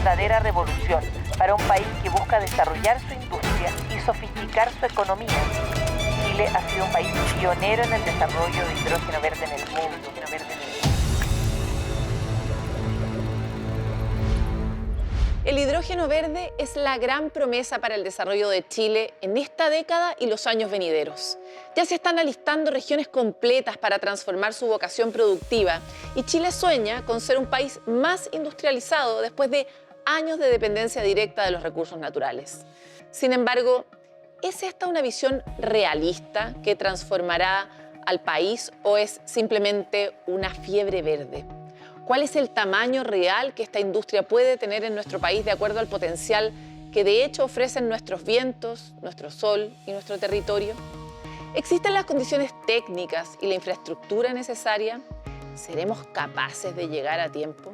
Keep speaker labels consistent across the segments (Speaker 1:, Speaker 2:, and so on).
Speaker 1: verdadera revolución para un país que busca desarrollar su industria y sofisticar su economía. Chile ha sido un país pionero en el desarrollo de hidrógeno verde en el mundo.
Speaker 2: El hidrógeno verde es la gran promesa para el desarrollo de Chile en esta década y los años venideros. Ya se están alistando regiones completas para transformar su vocación productiva y Chile sueña con ser un país más industrializado después de años de dependencia directa de los recursos naturales. Sin embargo, ¿es esta una visión realista que transformará al país o es simplemente una fiebre verde? ¿Cuál es el tamaño real que esta industria puede tener en nuestro país de acuerdo al potencial que de hecho ofrecen nuestros vientos, nuestro sol y nuestro territorio? ¿Existen las condiciones técnicas y la infraestructura necesaria? ¿Seremos capaces de llegar a tiempo?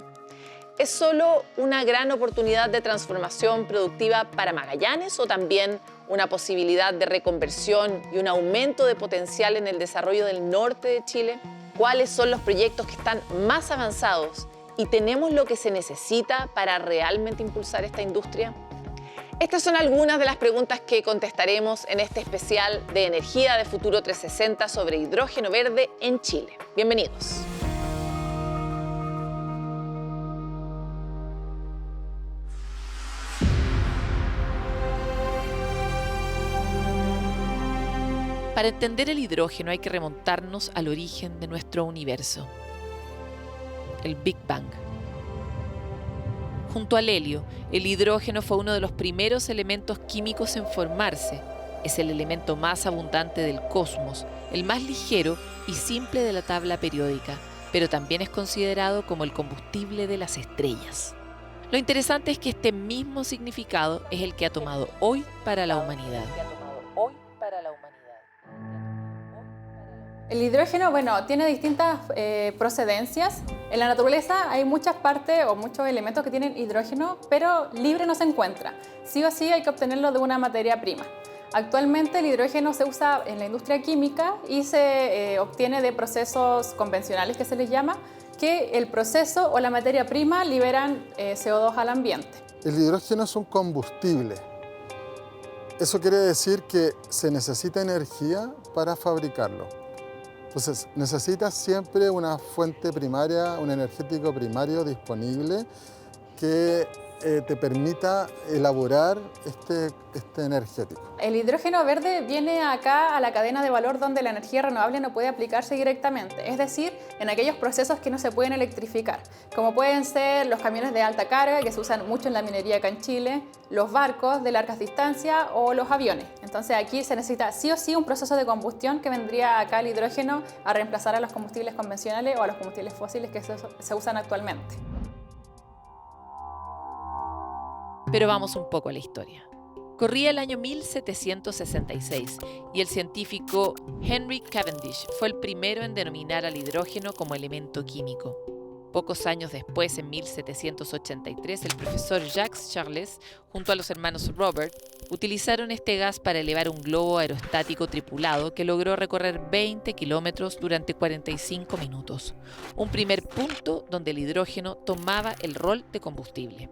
Speaker 2: ¿Es solo una gran oportunidad de transformación productiva para Magallanes o también una posibilidad de reconversión y un aumento de potencial en el desarrollo del norte de Chile? ¿Cuáles son los proyectos que están más avanzados y tenemos lo que se necesita para realmente impulsar esta industria? Estas son algunas de las preguntas que contestaremos en este especial de Energía de Futuro 360 sobre hidrógeno verde en Chile. Bienvenidos.
Speaker 3: Para entender el hidrógeno hay que remontarnos al origen de nuestro universo, el Big Bang. Junto al helio, el hidrógeno fue uno de los primeros elementos químicos en formarse. Es el elemento más abundante del cosmos, el más ligero y simple de la tabla periódica, pero también es considerado como el combustible de las estrellas. Lo interesante es que este mismo significado es el que ha tomado hoy para la humanidad.
Speaker 4: El hidrógeno, tiene distintas procedencias. En la naturaleza hay muchas partes o muchos elementos que tienen hidrógeno, pero libre no se encuentra. Sí o sí hay que obtenerlo de una materia prima. Actualmente el hidrógeno se usa en la industria química y se obtiene de procesos convencionales que se les llama, que el proceso o la materia prima liberan CO2 al ambiente.
Speaker 5: El hidrógeno es un combustible. Eso quiere decir que se necesita energía para fabricarlo. Entonces, necesitas siempre una fuente primaria, un energético primario disponible que te permita elaborar este energético.
Speaker 4: El hidrógeno verde viene acá a la cadena de valor donde la energía renovable no puede aplicarse directamente, es decir, en aquellos procesos que no se pueden electrificar, como pueden ser los camiones de alta carga, que se usan mucho en la minería acá en Chile, los barcos de largas distancias o los aviones. Entonces aquí se necesita sí o sí un proceso de combustión que vendría acá el hidrógeno a reemplazar a los combustibles convencionales o a los combustibles fósiles que se usan actualmente.
Speaker 3: Pero vamos un poco a la historia. Corría el año 1766 y el científico Henry Cavendish fue el primero en denominar al hidrógeno como elemento químico. Pocos años después, en 1783, el profesor Jacques Charles, junto a los hermanos Robert, utilizaron este gas para elevar un globo aerostático tripulado que logró recorrer 20 kilómetros durante 45 minutos. Un primer punto donde el hidrógeno tomaba el rol de combustible.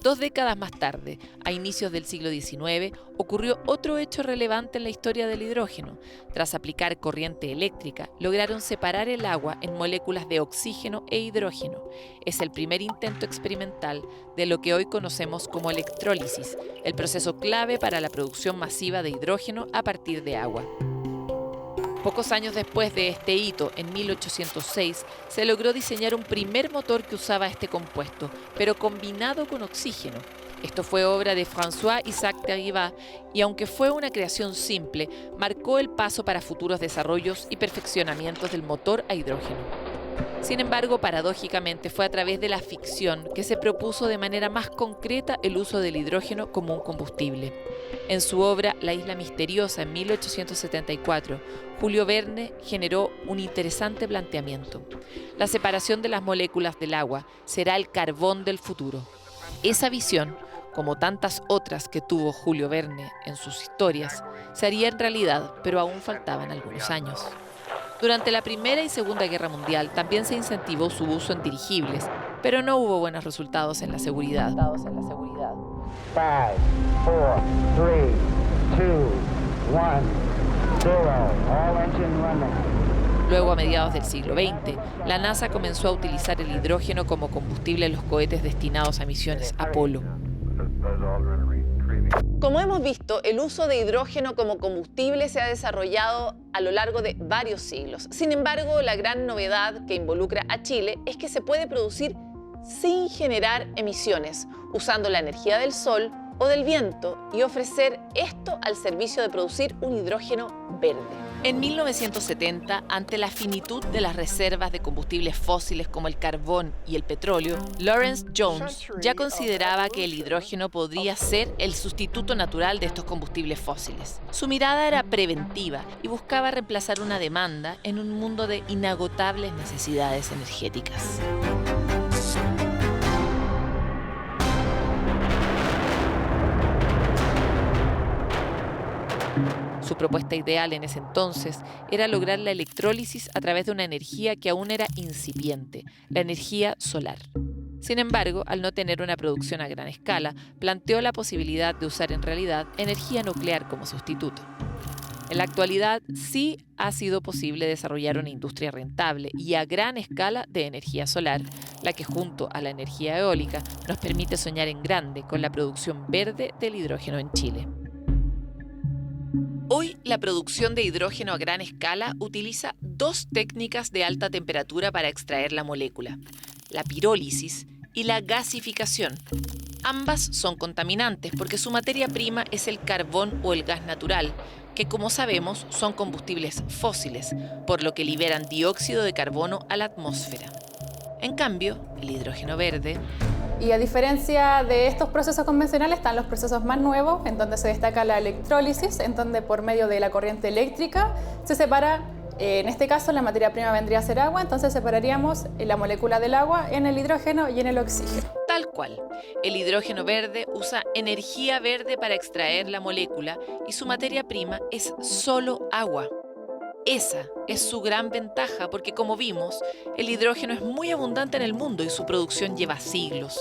Speaker 3: 2 décadas más tarde, a inicios del siglo XIX, ocurrió otro hecho relevante en la historia del hidrógeno. Tras aplicar corriente eléctrica, lograron separar el agua en moléculas de oxígeno e hidrógeno. Es el primer intento experimental de lo que hoy conocemos como electrólisis, el proceso clave para la producción masiva de hidrógeno a partir de agua. Pocos años después de este hito, en 1806, se logró diseñar un primer motor que usaba este compuesto, pero combinado con oxígeno. Esto fue obra de François-Isaac Derivat y aunque fue una creación simple, marcó el paso para futuros desarrollos y perfeccionamientos del motor a hidrógeno. Sin embargo, paradójicamente, fue a través de la ficción que se propuso de manera más concreta el uso del hidrógeno como un combustible. En su obra La isla misteriosa, en 1874, Julio Verne generó un interesante planteamiento. La separación de las moléculas del agua será el carbón del futuro. Esa visión, como tantas otras que tuvo Julio Verne en sus historias, se haría en realidad, pero aún faltaban algunos años. Durante la Primera y Segunda Guerra Mundial también se incentivó su uso en dirigibles, pero no hubo buenos resultados en la seguridad.
Speaker 6: 5, 4, 3, 2, 1, 0. All engine running.
Speaker 3: Luego, a mediados del siglo XX, la NASA comenzó a utilizar el hidrógeno como combustible en los cohetes destinados a misiones Apolo.
Speaker 2: Como hemos visto, el uso de hidrógeno como combustible se ha desarrollado a lo largo de varios siglos. Sin embargo, la gran novedad que involucra a Chile es que se puede producir sin generar emisiones, usando la energía del sol o del viento y ofrecer esto al servicio de producir un hidrógeno verde.
Speaker 3: En 1970, ante la finitud de las reservas de combustibles fósiles como el carbón y el petróleo, Lawrence Jones ya consideraba que el hidrógeno podría ser el sustituto natural de estos combustibles fósiles. Su mirada era preventiva y buscaba reemplazar una demanda en un mundo de inagotables necesidades energéticas. Su propuesta ideal en ese entonces era lograr la electrólisis a través de una energía que aún era incipiente, la energía solar. Sin embargo, al no tener una producción a gran escala, planteó la posibilidad de usar en realidad energía nuclear como sustituto. En la actualidad, sí ha sido posible desarrollar una industria rentable y a gran escala de energía solar, la que junto a la energía eólica nos permite soñar en grande con la producción verde del hidrógeno en Chile. Hoy, la producción de hidrógeno a gran escala utiliza dos técnicas de alta temperatura para extraer la molécula: la pirólisis y la gasificación. Ambas son contaminantes porque su materia prima es el carbón o el gas natural, que como sabemos son combustibles fósiles, por lo que liberan dióxido de carbono a la atmósfera. En cambio, el hidrógeno verde...
Speaker 4: Y a diferencia de estos procesos convencionales, están los procesos más nuevos, en donde se destaca la electrólisis, en donde por medio de la corriente eléctrica se separa, en este caso la materia prima vendría a ser agua, entonces separaríamos la molécula del agua en el hidrógeno y en el oxígeno.
Speaker 3: Tal cual. El hidrógeno verde usa energía verde para extraer la molécula y su materia prima es solo agua. Esa es su gran ventaja porque, como vimos, el hidrógeno es muy abundante en el mundo y su producción lleva siglos.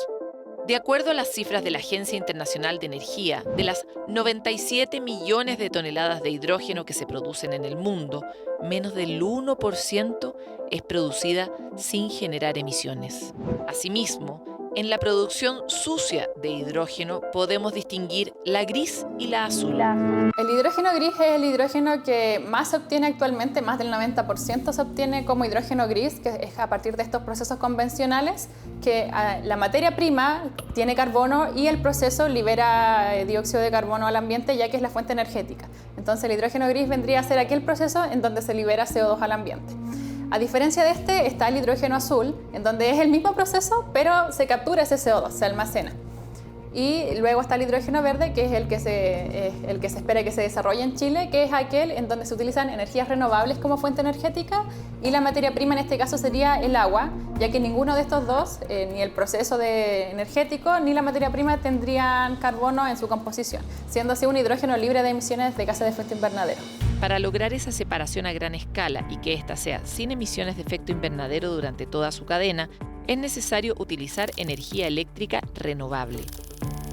Speaker 3: De acuerdo a las cifras de la Agencia Internacional de Energía, de las 97 millones de toneladas de hidrógeno que se producen en el mundo, menos del 1% es producida sin generar emisiones. Asimismo, en la producción sucia de hidrógeno podemos distinguir la gris y la azul.
Speaker 4: El hidrógeno gris es el hidrógeno que más se obtiene actualmente, más del 90% se obtiene como hidrógeno gris, que es a partir de estos procesos convencionales, que la materia prima tiene carbono y el proceso libera dióxido de carbono al ambiente, ya que es la fuente energética. Entonces el hidrógeno gris vendría a ser aquel proceso en donde se libera CO2 al ambiente. A diferencia de este está el hidrógeno azul, en donde es el mismo proceso, pero se captura ese CO2, se almacena. Y luego está el hidrógeno verde, que es el que se espera que se desarrolle en Chile, que es aquel en donde se utilizan energías renovables como fuente energética y la materia prima en este caso sería el agua, ya que ninguno de estos dos, ni el proceso energético ni la materia prima tendrían carbono en su composición, siendo así un hidrógeno libre de emisiones de gases de efecto invernadero.
Speaker 3: Para lograr esa separación a gran escala y que ésta sea sin emisiones de efecto invernadero durante toda su cadena, es necesario utilizar energía eléctrica renovable.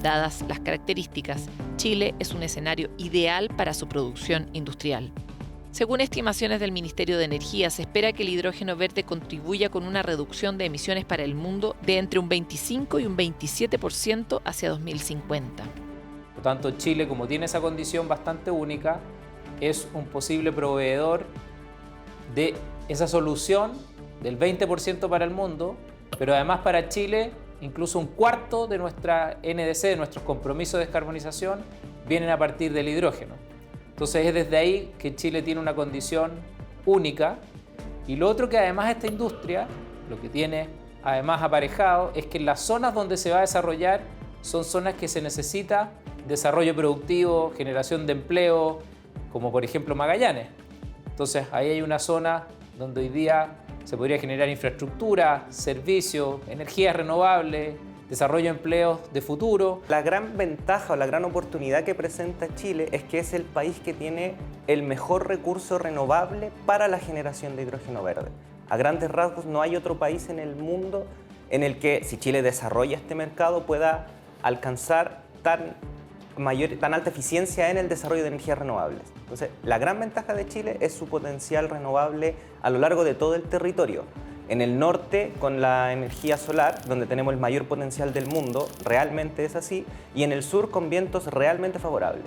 Speaker 3: Dadas las características, Chile es un escenario ideal para su producción industrial. Según estimaciones del Ministerio de Energía, se espera que el hidrógeno verde contribuya con una reducción de emisiones para el mundo de entre un 25 y un 27% hacia 2050.
Speaker 7: Por lo tanto, Chile, como tiene esa condición bastante única, es un posible proveedor de esa solución del 20% para el mundo, pero además para Chile, incluso un cuarto de nuestra NDC, de nuestros compromisos de descarbonización, vienen a partir del hidrógeno. Entonces es desde ahí que Chile tiene una condición única. Y lo otro que además esta industria, lo que tiene además aparejado, es que en las zonas donde se va a desarrollar son zonas que se necesita desarrollo productivo, generación de empleo, como por ejemplo Magallanes. Entonces ahí hay una zona donde hoy día se podría generar infraestructura, servicios, energías renovables, desarrollo de empleos de futuro.
Speaker 8: La gran ventaja o la gran oportunidad que presenta Chile es que es el país que tiene el mejor recurso renovable para la generación de hidrógeno verde. A grandes rasgos no hay otro país en el mundo en el que si Chile desarrolla este mercado pueda alcanzar tan alta eficiencia en el desarrollo de energías renovables. Entonces, la gran ventaja de Chile es su potencial renovable a lo largo de todo el territorio. En el norte, con la energía solar, donde tenemos el mayor potencial del mundo, realmente es así, y en el sur con vientos realmente favorables.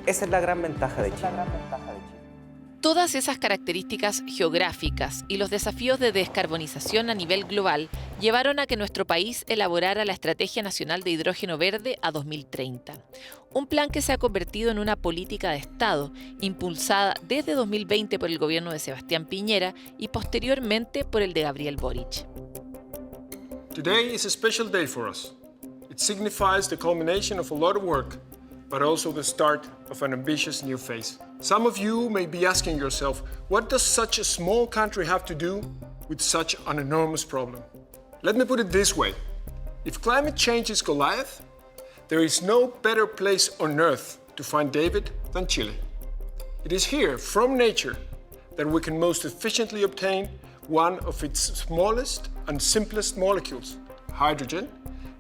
Speaker 8: Esa es la gran ventaja de Chile.
Speaker 3: Todas esas características geográficas y los desafíos de descarbonización a nivel global llevaron a que nuestro país elaborara la Estrategia Nacional de Hidrógeno Verde a 2030. Un plan que se ha convertido en una política de Estado, impulsada desde 2020 por el gobierno de Sebastián Piñera y posteriormente por el de Gabriel Boric.
Speaker 9: Today is a special day for us. It signifies the culmination of a lot of work, but also the start of an ambitious new phase. Some of you may be asking yourself, what does such a small country have to do with such an enormous problem? Let me put it this way. If climate change is Goliath, there is no better place on earth to find David than Chile. It is here, from nature, that we can most efficiently obtain one of its smallest and simplest molecules, hydrogen,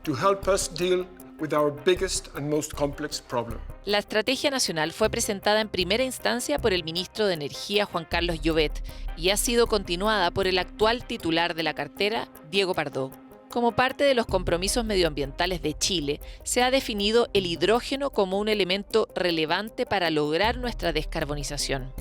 Speaker 9: to help us deal with our biggest and most complex problem.
Speaker 3: La Estrategia Nacional fue presentada en primera instancia por el ministro de Energía, Juan Carlos Llobet, y ha sido continuada por el actual titular de la cartera, Diego Pardo. Como parte de los compromisos medioambientales de Chile, se ha definido el hidrógeno como un elemento relevante para lograr nuestra descarbonización.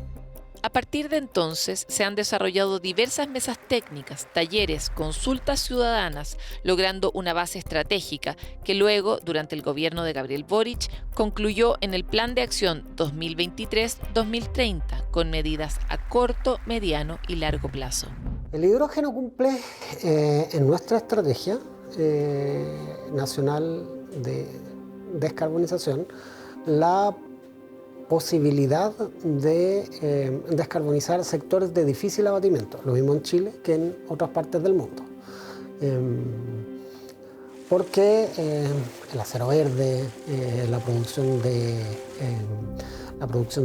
Speaker 3: A partir de entonces, se han desarrollado diversas mesas técnicas, talleres, consultas ciudadanas, logrando una base estratégica que luego, durante el gobierno de Gabriel Boric, concluyó en el Plan de Acción 2023-2030, con medidas a corto, mediano y largo plazo.
Speaker 10: El hidrógeno cumple en nuestra estrategia nacional de descarbonización la posibilidad de descarbonizar sectores de difícil abatimiento, lo mismo en Chile que en otras partes del mundo. Porque el acero verde, la producción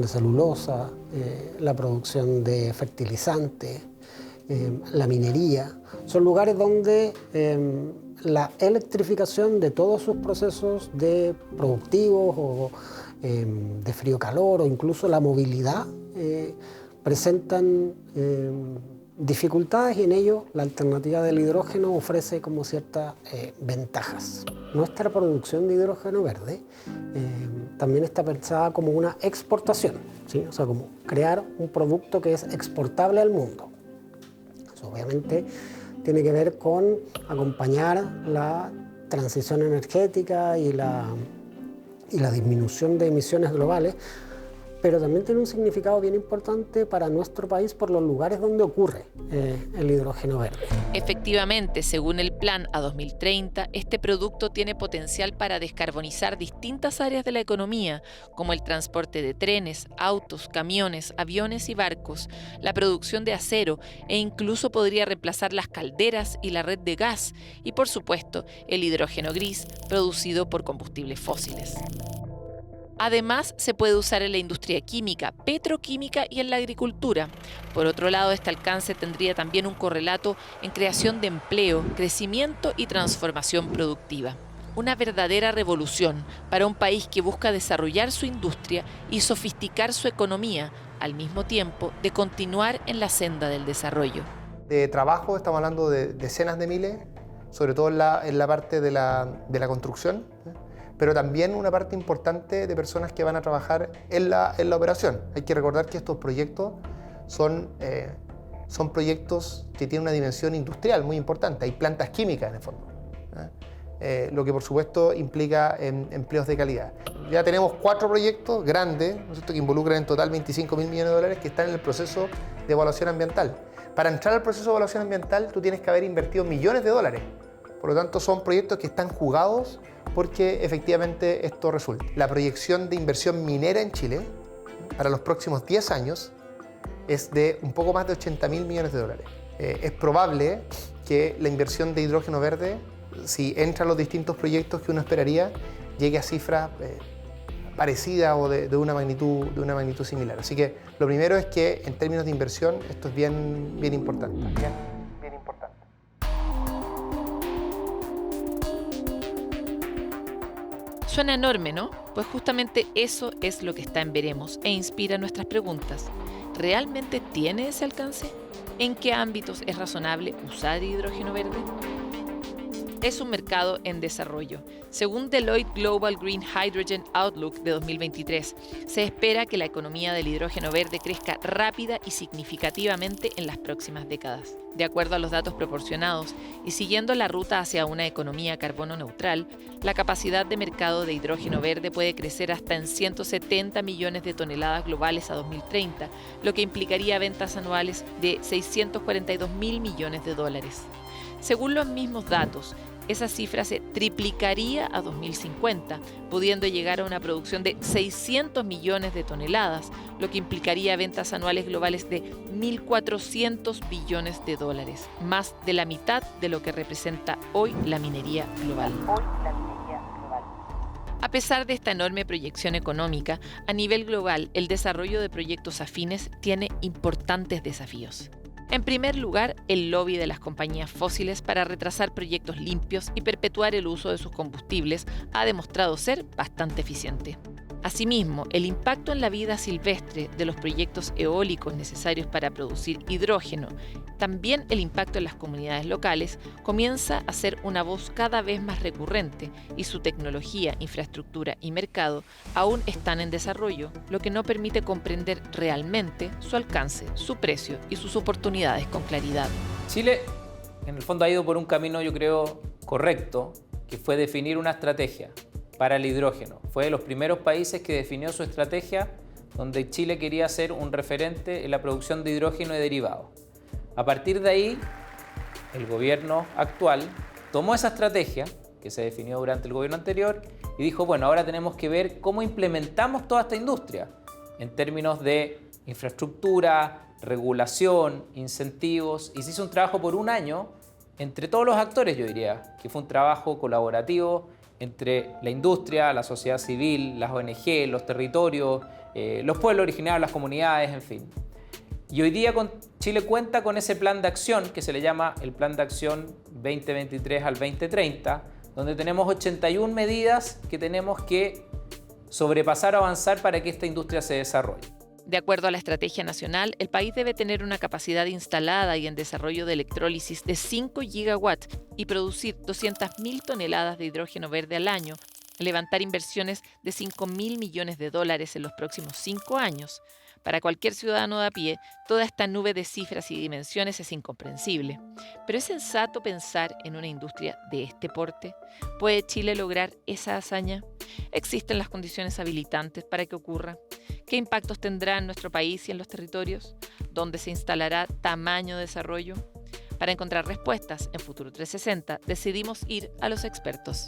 Speaker 10: de celulosa, la producción de fertilizantes, la minería, son lugares donde la electrificación de todos sus procesos de productivos o de frío-calor o incluso la movilidad presentan dificultades y en ello la alternativa del hidrógeno ofrece como ciertas ventajas. Nuestra producción de hidrógeno verde también está pensada como una exportación, ¿sí? O sea, como crear un producto que es exportable al mundo. Eso obviamente tiene que ver con acompañar la transición energética y la disminución de emisiones globales, pero también tiene un significado bien importante para nuestro país por los lugares donde ocurre el hidrógeno verde.
Speaker 3: Efectivamente, según el plan a 2030, este producto tiene potencial para descarbonizar distintas áreas de la economía, como el transporte de trenes, autos, camiones, aviones y barcos, la producción de acero e incluso podría reemplazar las calderas y la red de gas y, por supuesto, el hidrógeno gris producido por combustibles fósiles. Además, se puede usar en la industria química, petroquímica y en la agricultura. Por otro lado, este alcance tendría también un correlato en creación de empleo, crecimiento y transformación productiva. Una verdadera revolución para un país que busca desarrollar su industria y sofisticar su economía, al mismo tiempo de continuar en la senda del desarrollo.
Speaker 11: De trabajo estamos hablando de decenas de miles, sobre todo en la parte de la construcción, pero también una parte importante de personas que van a trabajar en la operación. Hay que recordar que estos proyectos son proyectos que tienen una dimensión industrial muy importante. Hay plantas químicas en el fondo, lo que por supuesto implica empleos de calidad. Ya tenemos 4 proyectos grandes, ¿no es cierto?, que involucran en total 25.000 millones de dólares que están en el proceso de evaluación ambiental. Para entrar al proceso de evaluación ambiental tú tienes que haber invertido millones de dólares. Por lo tanto, son proyectos que están jugados porque efectivamente esto resulta. La proyección de inversión minera en Chile para los próximos 10 años es de un poco más de 80.000 millones de dólares. Es probable que la inversión de hidrógeno verde, si entran los distintos proyectos que uno esperaría, llegue a cifras parecidas o de una magnitud similar. Así que lo primero es que en términos de inversión esto es bien importante. Bien importante.
Speaker 3: Suena enorme, ¿no? Pues justamente eso es lo que está en veremos e inspira nuestras preguntas. ¿Realmente tiene ese alcance? ¿En qué ámbitos es razonable usar hidrógeno verde? Es un mercado en desarrollo. Según Deloitte Global Green Hydrogen Outlook de 2023, se espera que la economía del hidrógeno verde crezca rápida y significativamente en las próximas décadas. De acuerdo a los datos proporcionados y siguiendo la ruta hacia una economía carbono neutral, la capacidad de mercado de hidrógeno verde puede crecer hasta en 170 millones de toneladas globales a 2030, lo que implicaría ventas anuales de 642 mil millones de dólares. Según los mismos datos, esa cifra se triplicaría a 2050, pudiendo llegar a una producción de 600 millones de toneladas, lo que implicaría ventas anuales globales de 1.400 billones de dólares, más de la mitad de lo que representa hoy la minería global. A pesar de esta enorme proyección económica, a nivel global, el desarrollo de proyectos afines tiene importantes desafíos. En primer lugar, el lobby de las compañías fósiles para retrasar proyectos limpios y perpetuar el uso de sus combustibles ha demostrado ser bastante eficiente. Asimismo, el impacto en la vida silvestre de los proyectos eólicos necesarios para producir hidrógeno, también el impacto en las comunidades locales, comienza a ser una voz cada vez más recurrente y su tecnología, infraestructura y mercado aún están en desarrollo, lo que no permite comprender realmente su alcance, su precio y sus oportunidades con claridad.
Speaker 7: Chile, en el fondo, ha ido por un camino, yo creo, correcto, que fue definir una estrategia para el hidrógeno. Fue de los primeros países que definió su estrategia, donde Chile quería ser un referente en la producción de hidrógeno y derivados. A partir de ahí, el gobierno actual tomó esa estrategia, que se definió durante el gobierno anterior, y dijo, bueno, ahora tenemos que ver cómo implementamos toda esta industria, en términos de infraestructura, regulación, incentivos, y se hizo un trabajo por un año entre todos los actores, yo diría, que fue un trabajo colaborativo entre la industria, la sociedad civil, las ONG, los territorios, los pueblos originarios, las comunidades, en fin. Y hoy día Chile cuenta con ese plan de acción que se le llama el Plan de Acción 2023 al 2030, donde tenemos 81 medidas que tenemos que sobrepasar o avanzar para que esta industria se desarrolle.
Speaker 3: De acuerdo a la estrategia nacional, el país debe tener una capacidad instalada y en desarrollo de electrólisis de 5 gigawatts y producir 200.000 toneladas de hidrógeno verde al año, levantar inversiones de 5.000 millones de dólares en los próximos 5 años. Para cualquier ciudadano de a pie, toda esta nube de cifras y dimensiones es incomprensible. ¿Pero es sensato pensar en una industria de este porte? ¿Puede Chile lograr esa hazaña? ¿Existen las condiciones habilitantes para que ocurra? ¿Qué impactos tendrá en nuestro país y en los territorios? ¿Dónde se instalará tamaño desarrollo? Para encontrar respuestas en Futuro 360, decidimos ir a los expertos.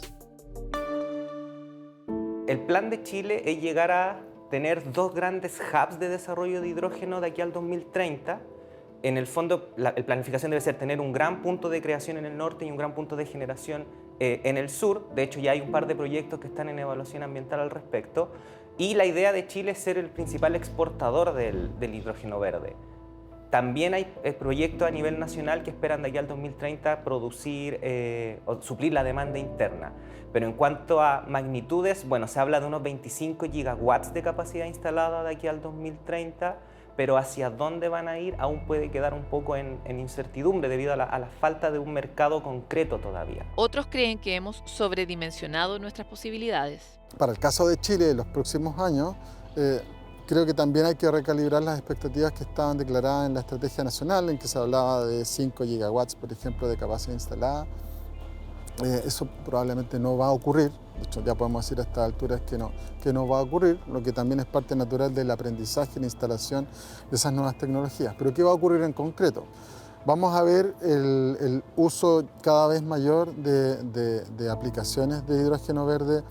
Speaker 8: El plan de Chile es llegar a tener 2 grandes hubs de desarrollo de hidrógeno de aquí al 2030. En el fondo, la planificación debe ser tener un gran punto de creación en el norte y un gran punto de generación en el sur. De hecho, ya hay un par de proyectos que están en evaluación ambiental al respecto. Y la idea de Chile es ser el principal exportador del hidrógeno verde. También hay proyectos a nivel nacional que esperan de aquí al 2030 producir o suplir la demanda interna. Pero en cuanto a magnitudes, bueno, se habla de unos 25 gigawatts de capacidad instalada de aquí al 2030, pero hacia dónde van a ir aún puede quedar un poco en incertidumbre debido a la falta de un mercado concreto todavía.
Speaker 3: Otros creen que hemos sobredimensionado nuestras posibilidades.
Speaker 5: Para el caso de Chile, en los próximos años, creo que también hay que recalibrar las expectativas que estaban declaradas en la estrategia nacional, en que se hablaba de 5 gigawatts, por ejemplo, de capacidad instalada. Eso probablemente no va a ocurrir. De hecho, ya podemos decir a estas alturas que no va a ocurrir, lo que también es parte natural del aprendizaje y la instalación de esas nuevas tecnologías. Pero ¿qué va a ocurrir en concreto? Vamos a ver el uso cada vez mayor de aplicaciones de hidrógeno verde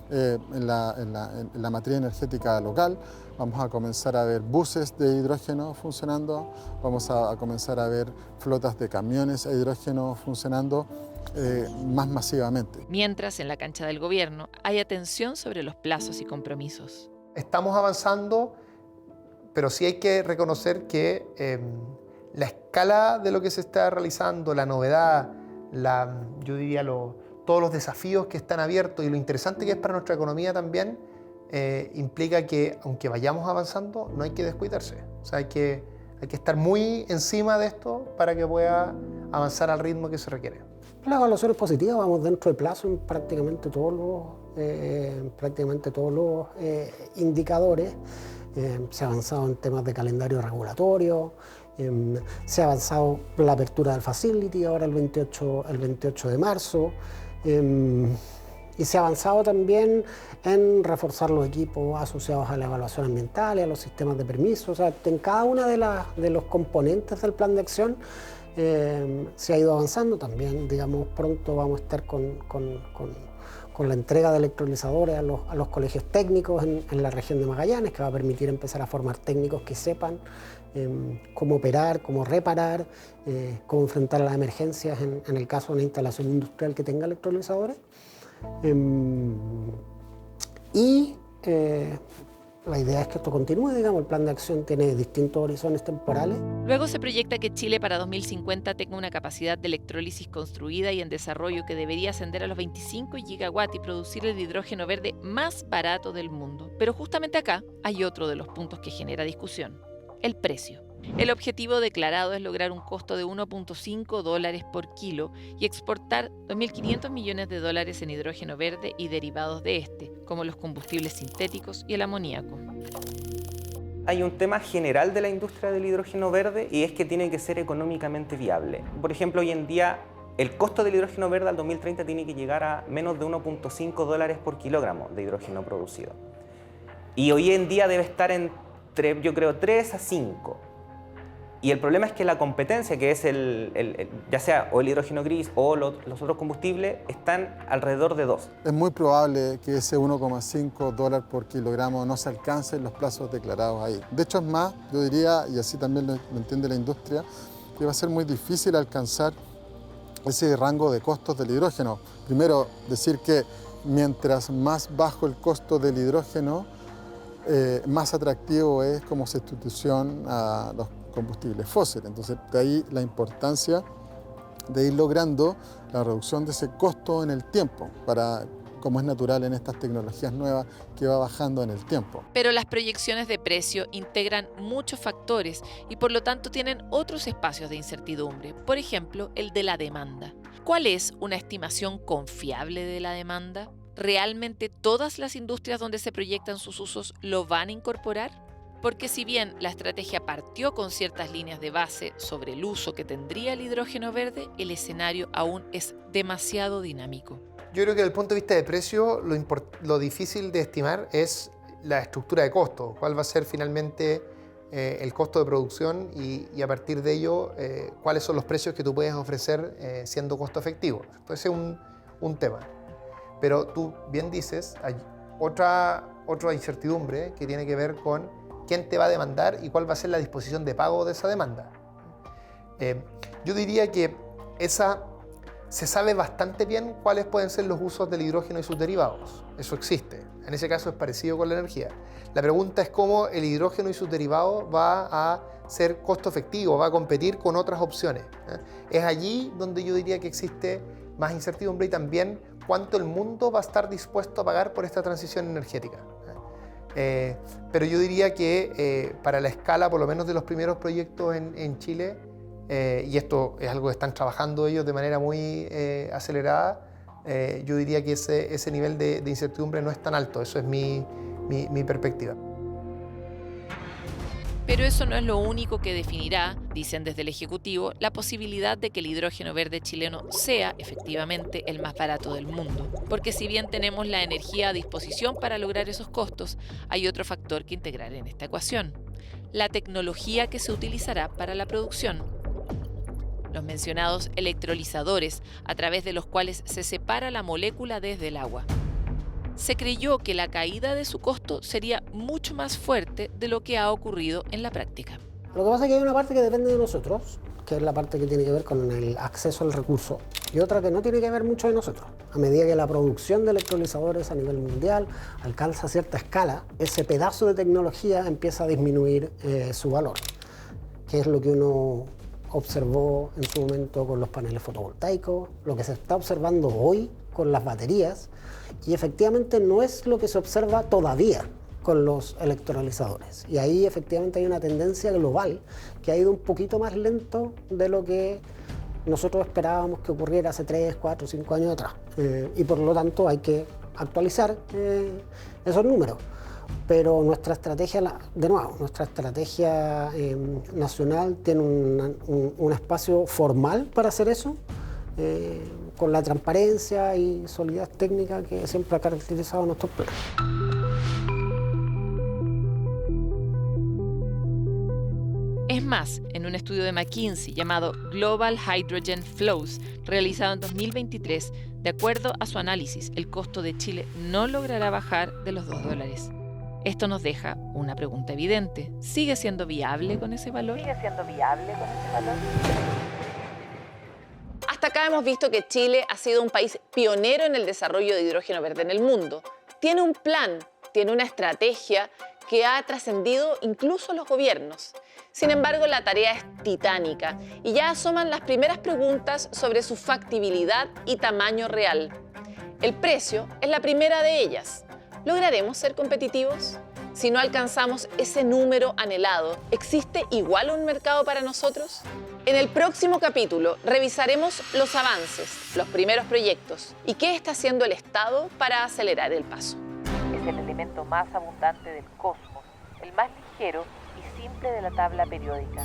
Speaker 5: en la materia energética local. Vamos a comenzar a ver buses de hidrógeno funcionando, vamos a comenzar a ver flotas de camiones a hidrógeno funcionando más masivamente.
Speaker 3: Mientras, en la cancha del gobierno, hay atención sobre los plazos y compromisos.
Speaker 11: Estamos avanzando, pero sí hay que reconocer que la escala de lo que se está realizando, la novedad, yo diría lo todos los desafíos que están abiertos y lo interesante que es para nuestra economía también, implica que aunque vayamos avanzando, no hay que descuidarse. O sea, hay que estar muy encima de esto para que pueda avanzar al ritmo que se requiere.
Speaker 10: La evaluación es positiva, vamos dentro de plazo en prácticamente todos los indicadores. Se ha avanzado en temas de calendario regulatorio, se ha avanzado la apertura del facility ahora el 28 de marzo. Y se ha avanzado también en reforzar los equipos asociados a la evaluación ambiental y a los sistemas de permiso. O sea, en cada una de los componentes del plan de acción se ha ido avanzando. También, digamos, pronto vamos a estar con la entrega de electrolizadores a los colegios técnicos en la región de Magallanes, que va a permitir empezar a formar técnicos que sepan cómo operar, cómo reparar, cómo enfrentar las emergencias en el caso de una instalación industrial que tenga electrolizadores. La idea es que esto continúe, digamos, el plan de acción tiene distintos horizontes temporales.
Speaker 3: Luego se proyecta que Chile para 2050 tenga una capacidad de electrólisis construida y en desarrollo que debería ascender a los 25 gigawatts y producir el hidrógeno verde más barato del mundo. Pero justamente acá hay otro de los puntos que genera discusión: el precio. El objetivo declarado es lograr un costo de $1.5 por kilo y exportar $2.500 millones en hidrógeno verde y derivados de este, como los combustibles sintéticos y el amoníaco.
Speaker 8: Hay un tema general de la industria del hidrógeno verde y es que tiene que ser económicamente viable. Por ejemplo, hoy en día el costo del hidrógeno verde al 2030 tiene que llegar a menos de $1.5 por kilogramo de hidrógeno producido. Y hoy en día debe estar entre, yo creo, 3 a 5. Y el problema es que la competencia, que es ya sea o el hidrógeno gris o los otros combustibles, están alrededor de 2.
Speaker 5: Es muy probable que ese $1.5 por kilogramo no se alcance en los plazos declarados ahí. De hecho, es más, yo diría, y así también lo entiende la industria, que va a ser muy difícil alcanzar ese rango de costos del hidrógeno. Primero, decir que mientras más bajo el costo del hidrógeno, más atractivo es como sustitución a los combustibles fósiles. Entonces, de ahí la importancia de ir logrando la reducción de ese costo en el tiempo, como es natural en estas tecnologías nuevas, que va bajando en el tiempo.
Speaker 3: Pero las proyecciones de precio integran muchos factores y por lo tanto tienen otros espacios de incertidumbre. Por ejemplo, el de la demanda. ¿Cuál es una estimación confiable de la demanda? ¿Realmente todas las industrias donde se proyectan sus usos lo van a incorporar? Porque si bien la estrategia partió con ciertas líneas de base sobre el uso que tendría el hidrógeno verde, el escenario aún es demasiado dinámico.
Speaker 11: Yo creo que desde el punto de vista de precio, lo difícil de estimar es la estructura de costo, cuál va a ser finalmente el costo de producción y a partir de ello, cuáles son los precios que tú puedes ofrecer siendo costo efectivo. Entonces es un tema. Pero tú bien dices, hay otra incertidumbre que tiene que ver con quién te va a demandar y cuál va a ser la disposición de pago de esa demanda. Yo diría que se sabe bastante bien cuáles pueden ser los usos del hidrógeno y sus derivados. Eso existe. En ese caso es parecido con la energía. La pregunta es cómo el hidrógeno y sus derivados va a ser costo efectivo, va a competir con otras opciones. Es allí donde yo diría que existe más incertidumbre y también cuánto el mundo va a estar dispuesto a pagar por esta transición energética. Pero yo diría que para la escala, por lo menos de los primeros proyectos en Chile, y esto es algo que están trabajando ellos de manera muy acelerada, yo diría que ese nivel de incertidumbre no es tan alto. Eso es mi perspectiva.
Speaker 3: Pero eso no es lo único que definirá, dicen desde el Ejecutivo, la posibilidad de que el hidrógeno verde chileno sea efectivamente el más barato del mundo. Porque si bien tenemos la energía a disposición para lograr esos costos, hay otro factor que integrar en esta ecuación: la tecnología que se utilizará para la producción. Los mencionados electrolizadores, a través de los cuales se separa la molécula desde el agua. Se creyó que la caída de su costo sería mucho más fuerte de lo que ha ocurrido en la práctica.
Speaker 10: Lo que pasa es que hay una parte que depende de nosotros, que es la parte que tiene que ver con el acceso al recurso, y otra que no tiene que ver mucho de nosotros. A medida que la producción de electrolizadores a nivel mundial alcanza cierta escala, ese pedazo de tecnología empieza a disminuir su valor, que es lo que uno observó en su momento con los paneles fotovoltaicos, lo que se está observando hoy con las baterías, y efectivamente no es lo que se observa todavía con los electrolizadores. Y ahí efectivamente hay una tendencia global que ha ido un poquito más lento de lo que nosotros esperábamos que ocurriera hace 3, 4, 5 años atrás. Y por lo tanto hay que actualizar esos números. Pero nuestra estrategia, de nuevo, nuestra estrategia nacional tiene un espacio formal para hacer eso, con la transparencia y solidez técnica que siempre ha caracterizado nuestros planes.
Speaker 3: Es más, en un estudio de McKinsey llamado Global Hydrogen Flows, realizado en 2023, de acuerdo a su análisis, el costo de Chile no logrará bajar de los $2. Esto nos deja una pregunta evidente. ¿Sigue siendo viable con ese valor?
Speaker 1: ¿Sigue siendo viable con ese valor?
Speaker 2: Hasta acá hemos visto que Chile ha sido un país pionero en el desarrollo de hidrógeno verde en el mundo. Tiene un plan, tiene una estrategia que ha trascendido incluso los gobiernos. Sin embargo, la tarea es titánica y ya asoman las primeras preguntas sobre su factibilidad y tamaño real. El precio es la primera de ellas. ¿Lograremos ser competitivos? Si no alcanzamos ese número anhelado, ¿existe igual un mercado para nosotros? En el próximo capítulo revisaremos los avances, los primeros proyectos y qué está haciendo el Estado para acelerar el paso.
Speaker 1: Es el elemento más abundante del cosmos, el más ligero y simple de la tabla periódica.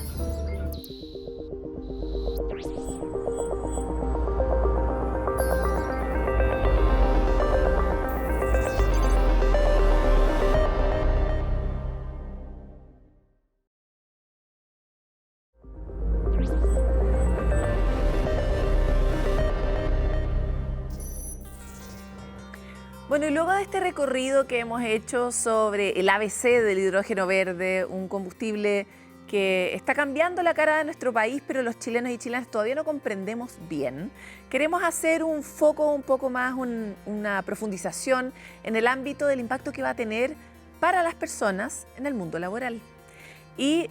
Speaker 12: Bueno, y luego de este recorrido que hemos hecho sobre el ABC del hidrógeno verde, un combustible que está cambiando la cara de nuestro país, pero los chilenos y chilenas todavía no comprendemos bien, queremos hacer un foco un poco más, una profundización en el ámbito del impacto que va a tener para las personas en el mundo laboral. Y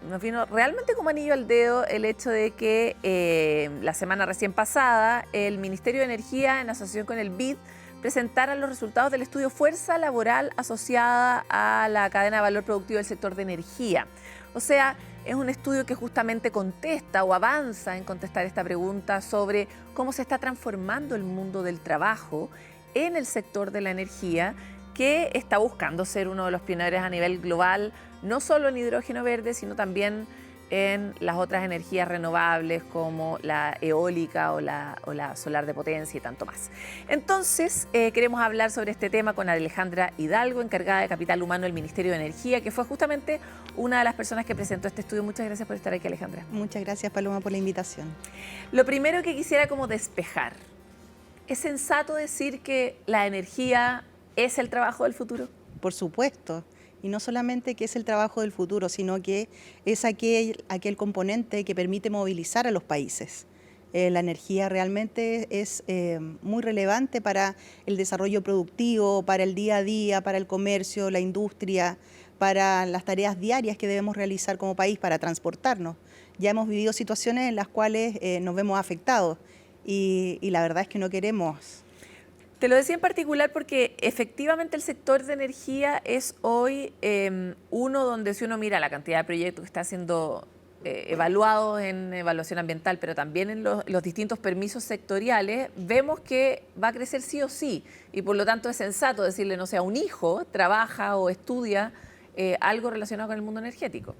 Speaker 12: nos vino realmente como anillo al dedo el hecho de que la semana recién pasada el Ministerio de Energía, en asociación con el BID, presentaran los resultados del estudio Fuerza Laboral asociada a la cadena de valor productivo del sector de energía. O sea, es un estudio que justamente contesta o avanza en contestar esta pregunta sobre cómo se está transformando el mundo del trabajo en el sector de la energía, que está buscando ser uno de los pioneros a nivel global, no solo en hidrógeno verde, sino también en las otras energías renovables como la eólica o la solar de potencia y tanto más. Entonces, queremos hablar sobre este tema con Alejandra Hidalgo, encargada de Capital Humano del Ministerio de Energía, que fue justamente una de las personas que presentó este estudio. Muchas gracias por estar aquí, Alejandra.
Speaker 13: Muchas gracias, Paloma, por la invitación.
Speaker 12: Lo primero que quisiera como despejar, ¿es sensato decir que la energía es el trabajo del futuro?
Speaker 13: Por supuesto. Y no solamente que es el trabajo del futuro, sino que es aquel componente que permite movilizar a los países. La energía realmente es muy relevante para el desarrollo productivo, para el día a día, para el comercio, la industria, para las tareas diarias que debemos realizar como país para transportarnos. Ya hemos vivido situaciones en las cuales nos vemos afectados y la verdad es que no queremos.
Speaker 12: Te lo decía en particular porque efectivamente el sector de energía es hoy uno donde, si uno mira la cantidad de proyectos que está siendo evaluados en evaluación ambiental, pero también en los distintos permisos sectoriales, vemos que va a crecer sí o sí, y por lo tanto es sensato decirle, no sé, a un hijo trabaja o estudia algo relacionado con el mundo energético.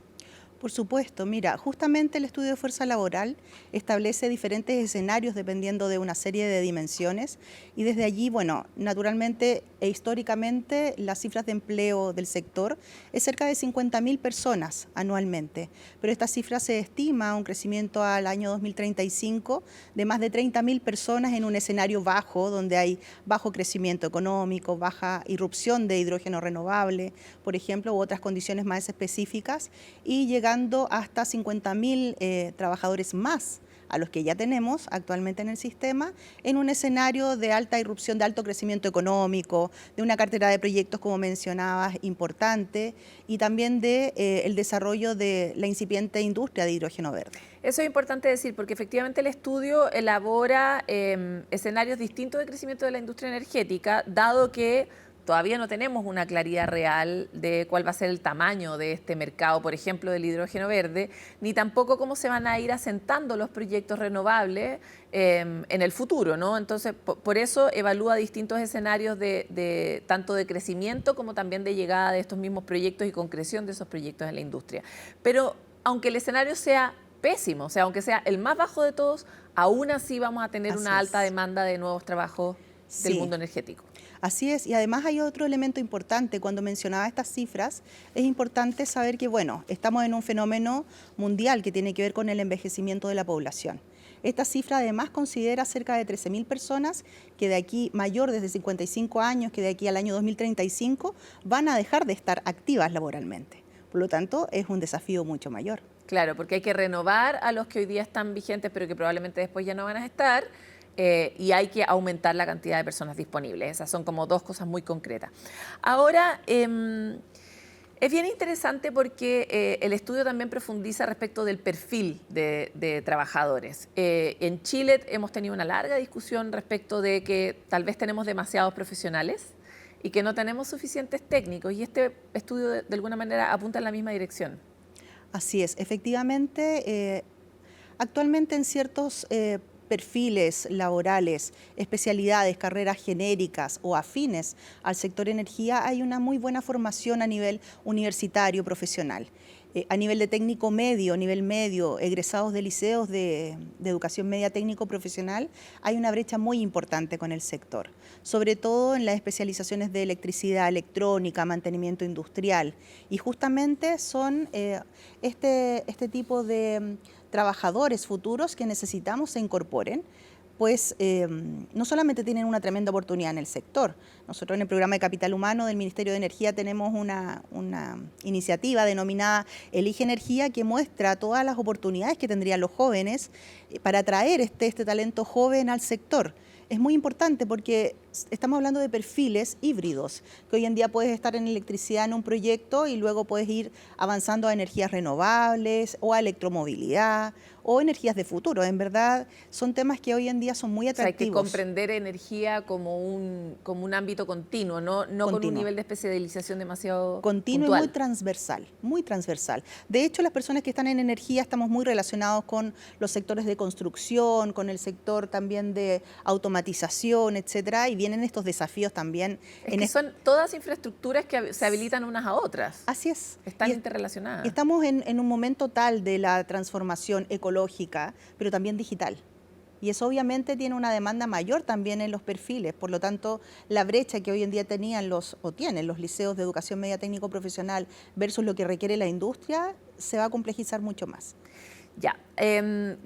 Speaker 13: Por supuesto, mira, justamente el estudio de fuerza laboral establece diferentes escenarios dependiendo de una serie de dimensiones y desde allí, bueno, naturalmente e históricamente las cifras de empleo del sector es cerca de 50.000 personas anualmente, pero esta cifra se estima un crecimiento al año 2035 de más de 30.000 personas en un escenario bajo, donde hay bajo crecimiento económico, baja irrupción de hidrógeno renovable, por ejemplo, u otras condiciones más específicas, y llegando hasta 50.000 trabajadores más a los que ya tenemos actualmente en el sistema, en un escenario de alta irrupción, de alto crecimiento económico, de una cartera de proyectos, como mencionabas, importante, y también de el desarrollo de la incipiente industria de hidrógeno verde.
Speaker 12: Eso es importante decir, porque efectivamente el estudio elabora escenarios distintos de crecimiento de la industria energética, dado que todavía no tenemos una claridad real de cuál va a ser el tamaño de este mercado, por ejemplo, del hidrógeno verde, ni tampoco cómo se van a ir asentando los proyectos renovables en el futuro, ¿no? Entonces, por eso evalúa distintos escenarios tanto de crecimiento como también de llegada de estos mismos proyectos y concreción de esos proyectos en la industria. Pero aunque el escenario sea pésimo, o sea, aunque sea el más bajo de todos, aún así vamos a tener una alta demanda de nuevos trabajos del mundo energético.
Speaker 13: Así es, y además hay otro elemento importante. Cuando mencionaba estas cifras, es importante saber que, bueno, estamos en un fenómeno mundial que tiene que ver con el envejecimiento de la población. Esta cifra además considera cerca de 13.000 personas que de aquí, mayor desde 55 años, que de aquí al año 2035 van a dejar de estar activas laboralmente. Por lo tanto, es un desafío mucho mayor.
Speaker 12: Claro, porque hay que renovar a los que hoy día están vigentes, pero que probablemente después ya no van a estar. Y hay que aumentar la cantidad de personas disponibles. Esas son como dos cosas muy concretas. Ahora, es bien interesante porque el estudio también profundiza respecto del perfil de trabajadores. En Chile hemos tenido una larga discusión respecto de que tal vez tenemos demasiados profesionales y que no tenemos suficientes técnicos, y este estudio de alguna manera apunta en la misma dirección.
Speaker 13: Así es, efectivamente, actualmente en ciertos perfiles laborales, especialidades, carreras genéricas o afines al sector energía, hay una muy buena formación a nivel universitario, profesional. A nivel de técnico medio, nivel medio, egresados de liceos de educación media técnico profesional, hay una brecha muy importante con el sector, sobre todo en las especializaciones de electricidad, electrónica, mantenimiento industrial, y justamente son este tipo de trabajadores futuros que necesitamos se incorporen, pues no solamente tienen una tremenda oportunidad en el sector. Nosotros en el programa de Capital Humano del Ministerio de Energía tenemos una iniciativa denominada Elige Energía, que muestra todas las oportunidades que tendrían los jóvenes para atraer este talento joven al sector. Es muy importante porque estamos hablando de perfiles híbridos, que hoy en día puedes estar en electricidad en un proyecto y luego puedes ir avanzando a energías renovables o a electromovilidad o energías de futuro. En verdad, son temas que hoy en día son muy atractivos.
Speaker 12: O sea, hay que comprender energía como un ámbito continuo, no con un nivel de especialización demasiado
Speaker 13: continuo
Speaker 12: puntual.
Speaker 13: Y muy transversal, muy transversal. De hecho, las personas que están en energía estamos muy relacionados con los sectores de construcción, con el sector también de automatización, etcétera, y vienen estos desafíos también.
Speaker 12: Son todas infraestructuras que se habilitan unas a otras.
Speaker 13: Así es.
Speaker 12: Están interrelacionadas.
Speaker 13: Y estamos en un momento tal de la transformación ecológica, pero también digital. Y eso obviamente tiene una demanda mayor también en los perfiles. Por lo tanto, la brecha que hoy en día tienen los liceos de educación media técnico profesional versus lo que requiere la industria, se va a complejizar mucho más.
Speaker 12: Ya.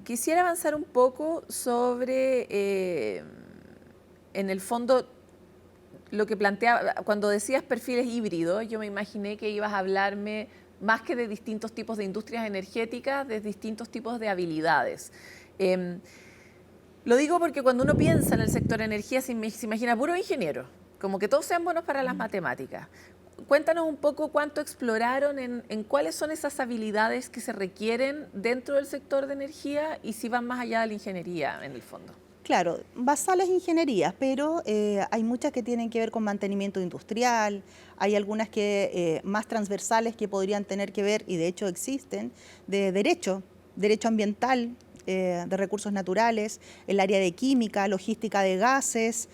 Speaker 12: Quisiera avanzar un poco sobre, en el fondo, lo que planteaba, cuando decías perfiles híbridos, yo me imaginé que ibas a hablarme más que de distintos tipos de industrias energéticas, de distintos tipos de habilidades. Lo digo porque cuando uno piensa en el sector energía se imagina puro ingeniero, como que todos sean buenos para las matemáticas. Cuéntanos un poco cuánto exploraron en cuáles son esas habilidades que se requieren dentro del sector de energía y si van más allá de la ingeniería en el fondo.
Speaker 13: Claro, basales ingenierías, pero hay muchas que tienen que ver con mantenimiento industrial, hay algunas que más transversales que podrían tener que ver, y de hecho existen, de derecho ambiental, de recursos naturales, el área de química, logística de gases,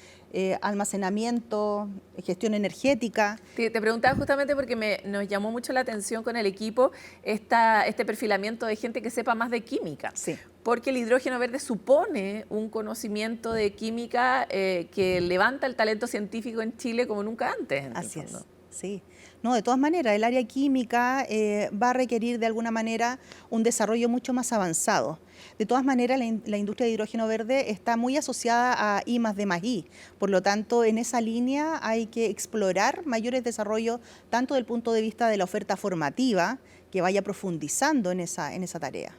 Speaker 13: almacenamiento, gestión energética.
Speaker 12: Te preguntaba justamente porque nos llamó mucho la atención con el equipo este perfilamiento de gente que sepa más de química.
Speaker 13: Sí.
Speaker 12: Porque el hidrógeno verde supone un conocimiento de química que levanta el talento científico en Chile como nunca antes.
Speaker 13: Así es, sí. No, de todas maneras, el área química va a requerir de alguna manera un desarrollo mucho más avanzado. De todas maneras, la industria de hidrógeno verde está muy asociada a I+D+I. Por lo tanto, en esa línea hay que explorar mayores desarrollos, tanto del punto de vista de la oferta formativa, que vaya profundizando en esa tarea.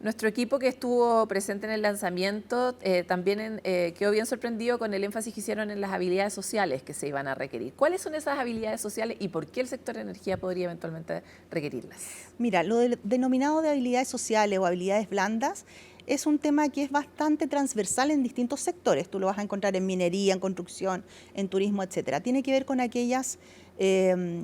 Speaker 12: Nuestro equipo que estuvo presente en el lanzamiento también quedó bien sorprendido con el énfasis que hicieron en las habilidades sociales que se iban a requerir. ¿Cuáles son esas habilidades sociales y por qué el sector de energía podría eventualmente requerirlas?
Speaker 13: Mira, lo denominado de habilidades sociales o habilidades blandas es un tema que es bastante transversal en distintos sectores. Tú lo vas a encontrar en minería, en construcción, en turismo, etcétera. Tiene que ver con aquellas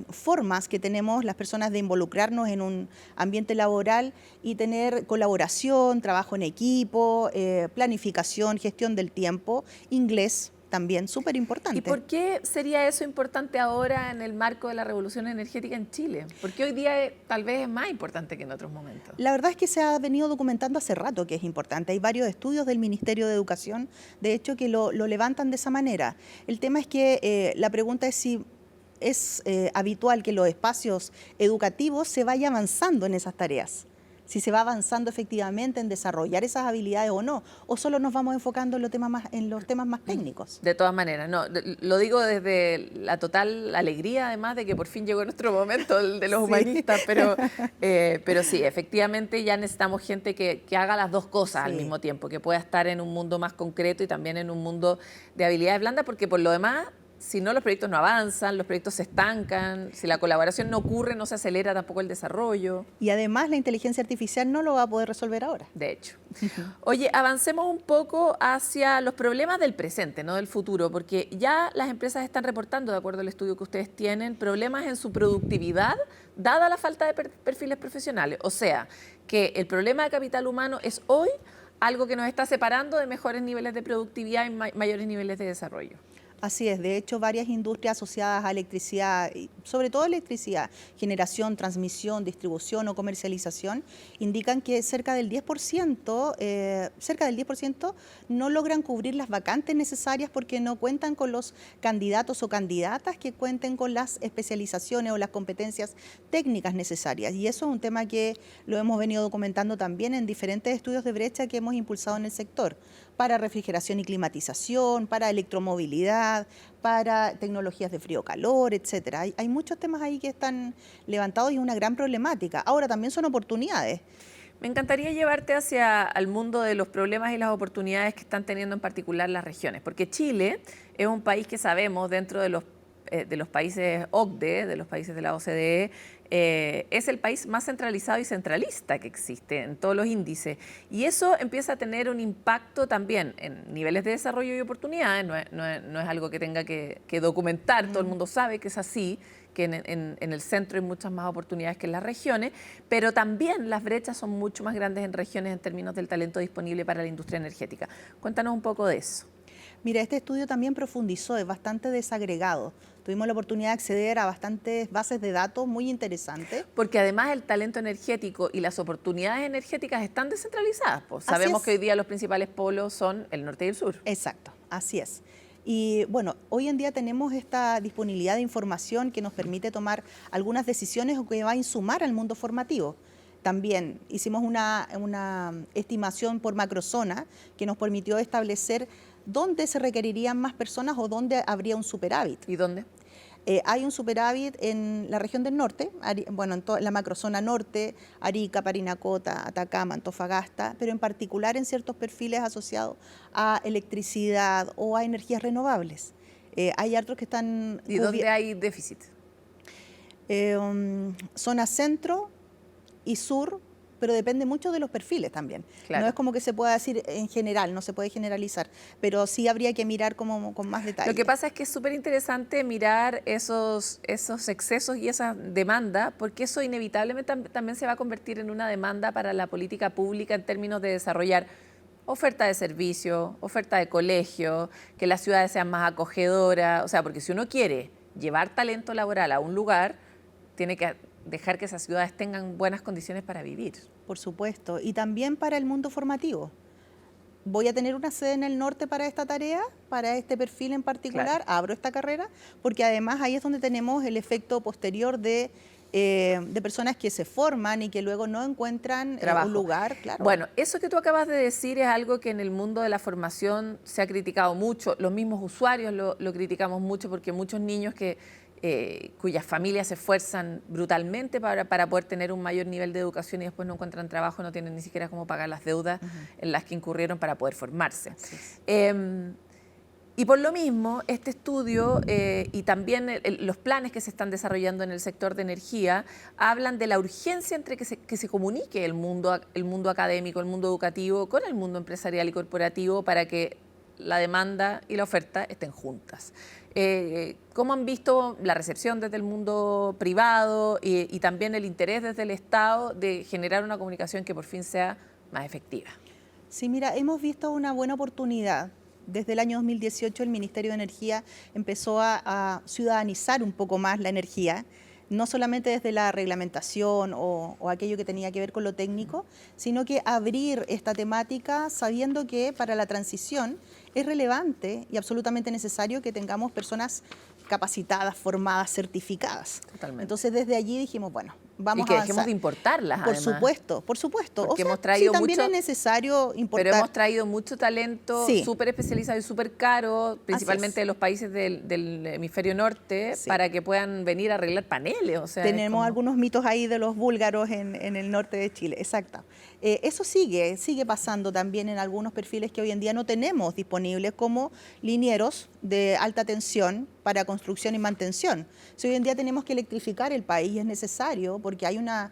Speaker 13: formas que tenemos las personas de involucrarnos en un ambiente laboral y tener colaboración, trabajo en equipo, planificación, gestión del tiempo, inglés también, súper importante.
Speaker 12: ¿Y por qué sería eso importante ahora en el marco de la revolución energética en Chile? Porque hoy día tal vez es más importante que en otros momentos.
Speaker 13: La verdad es que se ha venido documentando hace rato que es importante. Hay varios estudios del Ministerio de Educación, de hecho, que lo levantan de esa manera. El tema es que la pregunta es si es habitual que los espacios educativos se vaya avanzando en esas tareas, si se va avanzando efectivamente en desarrollar esas habilidades o no, o solo nos vamos enfocando en los temas más técnicos.
Speaker 12: De todas maneras, no, lo digo desde la total alegría, además de que por fin llegó nuestro momento, el de los humanistas, pero sí, efectivamente ya necesitamos gente que haga las dos cosas al mismo tiempo, que pueda estar en un mundo más concreto y también en un mundo de habilidades blandas, porque por lo demás, si no, los proyectos no avanzan, los proyectos se estancan, si la colaboración no ocurre, no se acelera tampoco el desarrollo.
Speaker 13: Y además la inteligencia artificial no lo va a poder resolver ahora.
Speaker 12: De hecho. Oye, avancemos un poco hacia los problemas del presente, no del futuro, porque ya las empresas están reportando, de acuerdo al estudio que ustedes tienen, problemas en su productividad, dada la falta de perfiles profesionales. O sea, que el problema de capital humano es hoy algo que nos está separando de mejores niveles de productividad y mayores niveles de desarrollo.
Speaker 13: Así es, de hecho varias industrias asociadas a electricidad, sobre todo electricidad, generación, transmisión, distribución o comercialización, indican que cerca del 10% no logran cubrir las vacantes necesarias porque no cuentan con los candidatos o candidatas que cuenten con las especializaciones o las competencias técnicas necesarias. Y eso es un tema que lo hemos venido documentando también en diferentes estudios de brecha que hemos impulsado en el sector, para refrigeración y climatización, para electromovilidad, para tecnologías de frío-calor, etcétera. Hay muchos temas ahí que están levantados y es una gran problemática. Ahora también son oportunidades.
Speaker 12: Me encantaría llevarte hacia el mundo de los problemas y las oportunidades que están teniendo en particular las regiones, porque Chile es un país que sabemos dentro de los países OCDE, de los países de la OCDE, es el país más centralizado y centralista que existe en todos los índices. Y eso empieza a tener un impacto también en niveles de desarrollo y oportunidades. No es algo que tenga que documentar, todo el mundo sabe que es así, que en el centro hay muchas más oportunidades que en las regiones, pero también las brechas son mucho más grandes en regiones en términos del talento disponible para la industria energética. Cuéntanos un poco de eso.
Speaker 13: Mira, este estudio también profundizó, es bastante desagregado. Tuvimos la oportunidad de acceder a bastantes bases de datos muy interesantes.
Speaker 12: Porque además el talento energético y las oportunidades energéticas están descentralizadas. Pues sabemos que hoy día los principales polos son el norte y el sur.
Speaker 13: Exacto, así es. Y bueno, hoy en día tenemos esta disponibilidad de información que nos permite tomar algunas decisiones o que va a insumar al mundo formativo. También hicimos una estimación por macrozona que nos permitió establecer dónde se requerirían más personas o dónde habría un superávit.
Speaker 12: ¿Y dónde?
Speaker 13: Hay un superávit en la región del norte, bueno, en la macrozona norte, Arica, Parinacota, Atacama, Antofagasta, pero en particular en ciertos perfiles asociados a electricidad o a energías renovables. Hay otros que están...
Speaker 12: ¿Y dónde hay déficit?
Speaker 13: Zona centro y sur, pero depende mucho de los perfiles también. Claro. No es como que se pueda decir en general, no se puede generalizar, pero sí habría que mirar como con más detalle.
Speaker 12: Lo que pasa es que es súper interesante mirar esos excesos y esa demanda, porque eso inevitablemente también se va a convertir en una demanda para la política pública en términos de desarrollar oferta de servicio, oferta de colegio, que las ciudades sean más acogedoras, o sea, porque si uno quiere llevar talento laboral a un lugar, tiene que dejar que esas ciudades tengan buenas condiciones para vivir.
Speaker 13: Por supuesto, y también para el mundo formativo. Voy a tener una sede en el norte para esta tarea, para este perfil en particular, abro esta carrera, porque además ahí es donde tenemos el efecto posterior de personas que se forman y que luego no encuentran un lugar. Claro.
Speaker 12: Bueno, eso que tú acabas de decir es algo que en el mundo de la formación se ha criticado mucho, los mismos usuarios lo criticamos mucho porque muchos niños que cuyas familias se esfuerzan brutalmente para poder tener un mayor nivel de educación y después no encuentran trabajo, no tienen ni siquiera cómo pagar las deudas en las que incurrieron para poder formarse. Y por lo mismo, este estudio y también los planes que se están desarrollando en el sector de energía hablan de la urgencia entre que se comunique el mundo académico, el mundo educativo con el mundo empresarial y corporativo para que la demanda y la oferta estén juntas. ¿Cómo han visto la recepción desde el mundo privado y también el interés desde el Estado de generar una comunicación que por fin sea más efectiva?
Speaker 13: Sí, mira, hemos visto una buena oportunidad. Desde el año 2018 el Ministerio de Energía empezó a ciudadanizar un poco más la energía, no solamente desde la reglamentación o aquello que tenía que ver con lo técnico, sino que abrir esta temática sabiendo que para la transición es relevante y absolutamente necesario que tengamos personas capacitadas, formadas, certificadas.
Speaker 12: Totalmente.
Speaker 13: Entonces desde allí dijimos, bueno, vamos a avanzar.
Speaker 12: Y que dejemos de importarlas,
Speaker 13: Por
Speaker 12: además.
Speaker 13: supuesto, por supuesto.
Speaker 12: Porque
Speaker 13: o sea,
Speaker 12: hemos traído
Speaker 13: sí, también
Speaker 12: mucho,
Speaker 13: es necesario importar.
Speaker 12: Pero hemos traído mucho talento súper especializado y súper caro, principalmente de los países del hemisferio norte, para que puedan venir a arreglar paneles. O sea,
Speaker 13: tenemos algunos mitos ahí de los búlgaros en el norte de Chile, exacto. Eso sigue pasando también en algunos perfiles que hoy en día no tenemos disponibles, como linieros de alta tensión para construcción y mantención. Si hoy en día tenemos que electrificar el país, es necesario porque hay una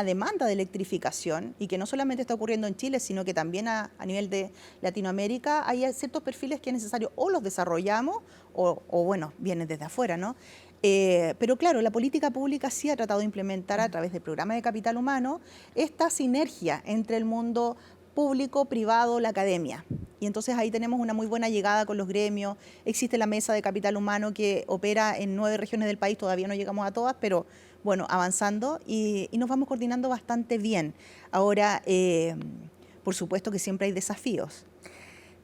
Speaker 13: demanda de electrificación y que no solamente está ocurriendo en Chile, sino que también a nivel de Latinoamérica hay ciertos perfiles que es necesario o los desarrollamos o bueno, vienen desde afuera, ¿no? Pero claro, la política pública sí ha tratado de implementar a través del programa de capital humano esta sinergia entre el mundo público, privado, la academia. Y entonces ahí tenemos una muy buena llegada con los gremios. Existe la mesa de capital humano que opera en 9 regiones del país, todavía no llegamos a todas, pero bueno, avanzando y nos vamos coordinando bastante bien. Ahora, por supuesto que siempre hay desafíos.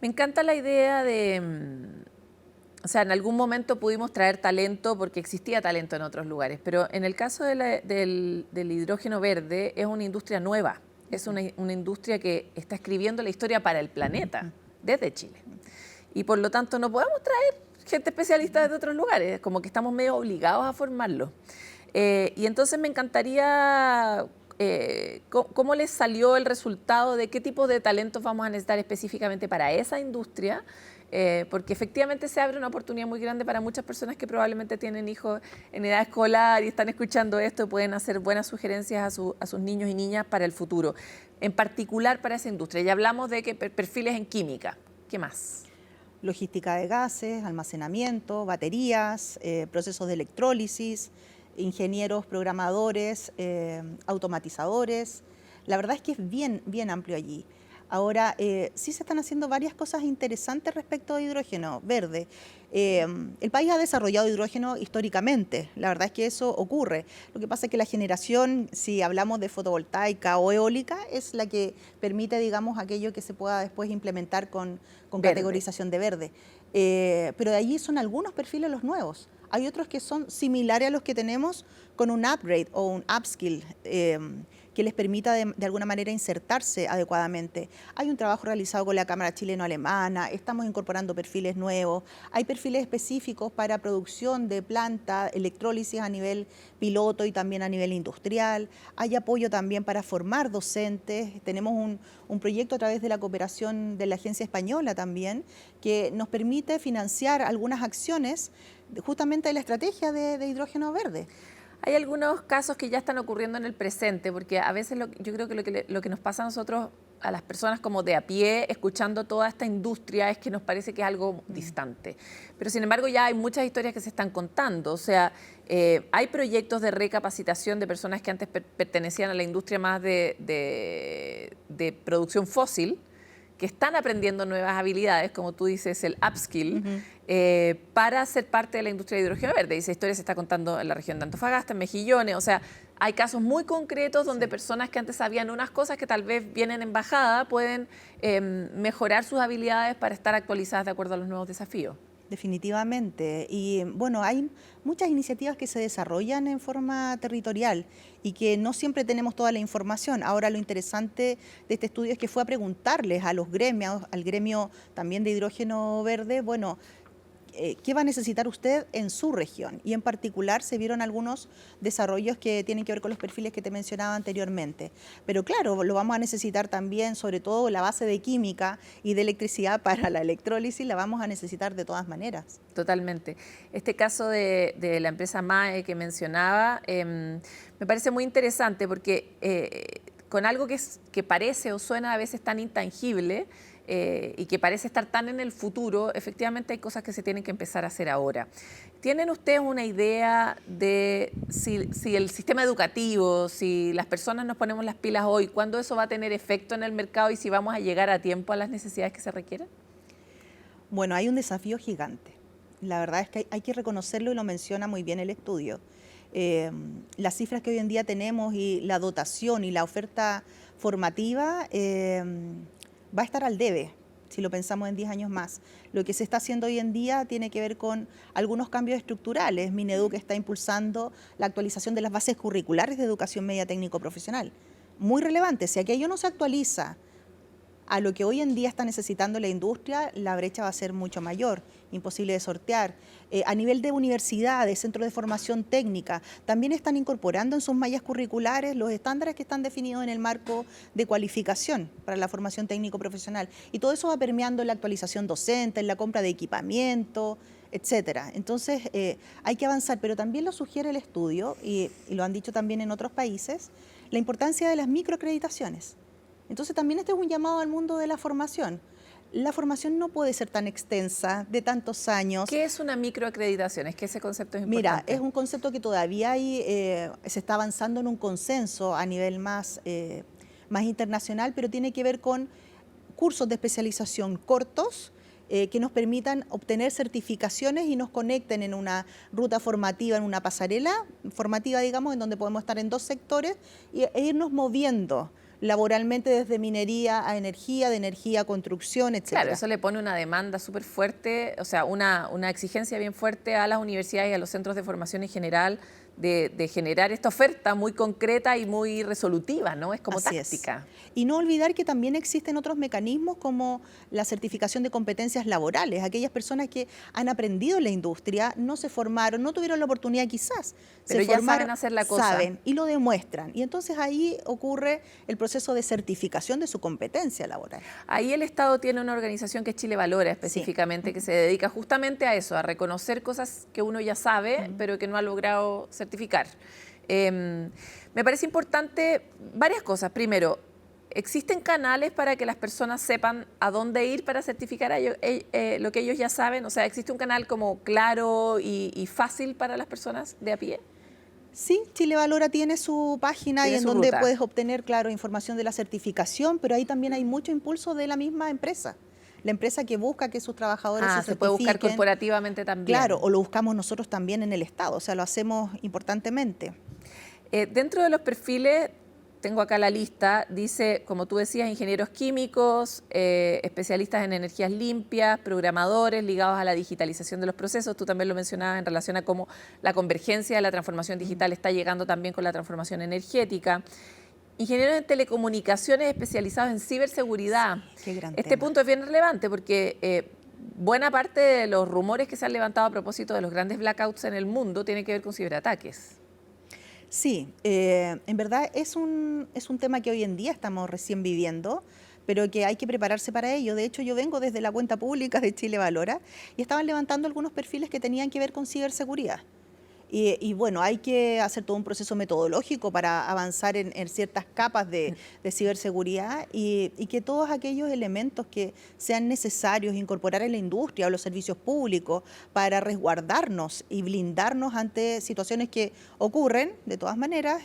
Speaker 12: Me encanta la idea de... O sea, en algún momento pudimos traer talento porque existía talento en otros lugares, pero en el caso del hidrógeno verde es una industria nueva, es una industria que está escribiendo la historia para el planeta desde Chile. Y por lo tanto no podemos traer gente especialista de otros lugares, como que estamos medio obligados a formarlo. Y entonces me encantaría... ¿Cómo les salió el resultado de qué tipo de talentos vamos a necesitar específicamente para esa industria? Porque efectivamente se abre una oportunidad muy grande para muchas personas que probablemente tienen hijos en edad escolar y están escuchando esto y pueden hacer buenas sugerencias a sus niños y niñas para el futuro, en particular para esa industria. Ya hablamos de que perfiles en química. ¿Qué más?
Speaker 13: Logística de gases, almacenamiento, baterías, procesos de electrólisis, ingenieros, programadores, automatizadores. La verdad es que es bien amplio allí. Ahora, sí se están haciendo varias cosas interesantes respecto a hidrógeno verde. El país ha desarrollado hidrógeno históricamente, la verdad es que eso ocurre. Lo que pasa es que la generación, si hablamos de fotovoltaica o eólica, es la que permite, digamos, aquello que se pueda después implementar con categorización de verde. Pero de allí son algunos perfiles los nuevos. Hay otros que son similares a los que tenemos con un upgrade o un upskill que les permita de alguna manera insertarse adecuadamente. Hay un trabajo realizado con la Cámara Chileno-Alemana, estamos incorporando perfiles nuevos, hay perfiles específicos para producción de planta, electrólisis a nivel piloto y también a nivel industrial, hay apoyo también para formar docentes, tenemos un proyecto a través de la cooperación de la Agencia Española también, que nos permite financiar algunas acciones justamente de la estrategia de hidrógeno verde.
Speaker 12: Hay algunos casos que ya están ocurriendo en el presente, porque a veces yo creo que lo que nos pasa a nosotros, a las personas como de a pie, escuchando toda esta industria, es que nos parece que es algo distante. Pero sin embargo ya hay muchas historias que se están contando. O sea, hay proyectos de recapacitación de personas que antes pertenecían a la industria más de producción fósil, que están aprendiendo nuevas habilidades, como tú dices, el upskill, para ser parte de la industria de hidrógeno verde. Y esa historia se está contando en la región de Antofagasta, en Mejillones. O sea, hay casos muy concretos donde personas que antes sabían unas cosas que tal vez vienen en bajada pueden mejorar sus habilidades para estar actualizadas de acuerdo a los nuevos desafíos.
Speaker 13: Definitivamente. Y bueno, hay muchas iniciativas que se desarrollan en forma territorial y que no siempre tenemos toda la información. Ahora lo interesante de este estudio es que fue a preguntarles a los gremios, al gremio también de hidrógeno verde, bueno, qué va a necesitar usted en su región. Y en particular se vieron algunos desarrollos que tienen que ver con los perfiles que te mencionaba anteriormente. Pero claro, lo vamos a necesitar también, sobre todo la base de química y de electricidad para la electrólisis, la vamos a necesitar de todas maneras.
Speaker 12: Totalmente. Este caso de la empresa MAE que mencionaba me parece muy interesante porque con algo que parece o suena a veces tan intangible y que parece estar tan en el futuro, efectivamente hay cosas que se tienen que empezar a hacer ahora. ¿Tienen ustedes una idea de si el sistema educativo, si las personas nos ponemos las pilas hoy, cuándo eso va a tener efecto en el mercado y si vamos a llegar a tiempo a las necesidades que se requieren?
Speaker 13: Bueno, hay un desafío gigante. La verdad es que hay que reconocerlo y lo menciona muy bien el estudio. Las cifras que hoy en día tenemos y la dotación y la oferta formativa va a estar al debe, si lo pensamos en 10 años más. Lo que se está haciendo hoy en día tiene que ver con algunos cambios estructurales. Mineduc está impulsando la actualización de las bases curriculares de educación media técnico profesional. Muy relevante, si aquello no se actualiza a lo que hoy en día está necesitando la industria, la brecha va a ser mucho mayor, imposible de sortear. A nivel de universidades, centros de formación técnica, también están incorporando en sus mallas curriculares los estándares que están definidos en el marco de cualificación para la formación técnico-profesional. Y todo eso va permeando en la actualización docente, en la compra de equipamiento, etcétera. Entonces, hay que avanzar, pero también lo sugiere el estudio, y lo han dicho también en otros países, la importancia de las microacreditaciones. Entonces también este es un llamado al mundo de la formación. La formación no puede ser tan extensa, de tantos años.
Speaker 12: ¿Qué es una microacreditación? Es que ese concepto es
Speaker 13: importante.
Speaker 12: importante.
Speaker 13: Mira, es un concepto que todavía se está avanzando en un consenso a nivel más internacional, pero tiene que ver con cursos de especialización cortos que nos permitan obtener certificaciones y nos conecten en una ruta formativa, en una pasarela formativa, digamos, en donde podemos estar en dos sectores e irnos moviendo laboralmente desde minería a energía, de energía a construcción, etc.
Speaker 12: Claro, eso le pone una demanda súper fuerte, o sea, una exigencia bien fuerte a las universidades y a los centros de formación en general de generar esta oferta muy concreta y muy resolutiva, ¿no? Es como
Speaker 13: Así
Speaker 12: táctica.
Speaker 13: Es. Y no olvidar que también existen otros mecanismos como la certificación de competencias laborales. Aquellas personas que han aprendido en la industria, no se formaron, no tuvieron la oportunidad quizás.
Speaker 12: Pero ya saben hacer la cosa.
Speaker 13: Saben y lo demuestran. Y entonces ahí ocurre el proceso de certificación de su competencia laboral.
Speaker 12: Ahí el Estado tiene una organización que es Chile Valora específicamente, que se dedica justamente a eso, a reconocer cosas que uno ya sabe, pero que no ha logrado certificar. Me parece importante varias cosas. Primero, ¿existen canales para que las personas sepan a dónde ir para certificar lo que ellos ya saben? O sea, ¿existe un canal como claro y fácil para las personas de a pie?
Speaker 13: Sí, Chile Valora tiene su página y en donde puedes obtener, claro, información de la certificación, pero ahí también hay mucho impulso de la misma empresa. La empresa que busca que sus trabajadores se certifiquen.
Speaker 12: Se puede buscar corporativamente también.
Speaker 13: Claro, o lo buscamos nosotros también en el Estado, o sea, lo hacemos importantemente.
Speaker 12: Dentro de los perfiles, tengo acá la lista, dice, como tú decías, ingenieros químicos, especialistas en energías limpias, programadores ligados a la digitalización de los procesos. Tú también lo mencionabas en relación a cómo la convergencia de la transformación digital está llegando también con la transformación energética. Ingenieros en telecomunicaciones especializados en ciberseguridad.
Speaker 13: Qué gran
Speaker 12: Este
Speaker 13: tema.
Speaker 12: punto es bien relevante porque buena parte de los rumores que se han levantado a propósito de los grandes blackouts en el mundo tienen que ver con ciberataques.
Speaker 13: Sí, en verdad es un tema que hoy en día estamos recién viviendo, pero que hay que prepararse para ello. De hecho, yo vengo desde la cuenta pública de Chile Valora y estaban levantando algunos perfiles que tenían que ver con ciberseguridad. Y bueno, hay que hacer todo un proceso metodológico para avanzar en ciertas capas de ciberseguridad y que todos aquellos elementos que sean necesarios incorporar en la industria o los servicios públicos para resguardarnos y blindarnos ante situaciones que ocurren, de todas maneras,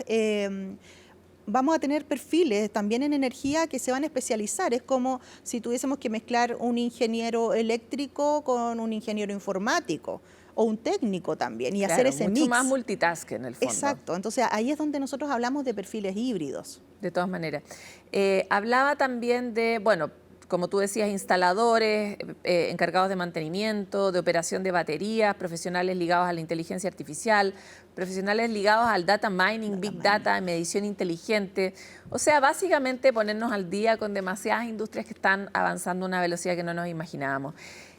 Speaker 13: vamos a tener perfiles también en energía que se van a especializar. Es como si tuviésemos que mezclar un ingeniero eléctrico con un ingeniero informático o un técnico también, y hacer ese mix.
Speaker 12: Mucho más multitask en el fondo.
Speaker 13: Exacto, entonces ahí es donde nosotros hablamos de perfiles híbridos.
Speaker 12: De todas maneras. Hablaba también de, bueno, como tú decías, instaladores, encargados de mantenimiento, de operación de baterías, profesionales ligados a la inteligencia artificial, profesionales ligados al data mining, big data, medición inteligente. O sea, básicamente ponernos al día con demasiadas industrias que están avanzando a una velocidad que no nos imaginábamos.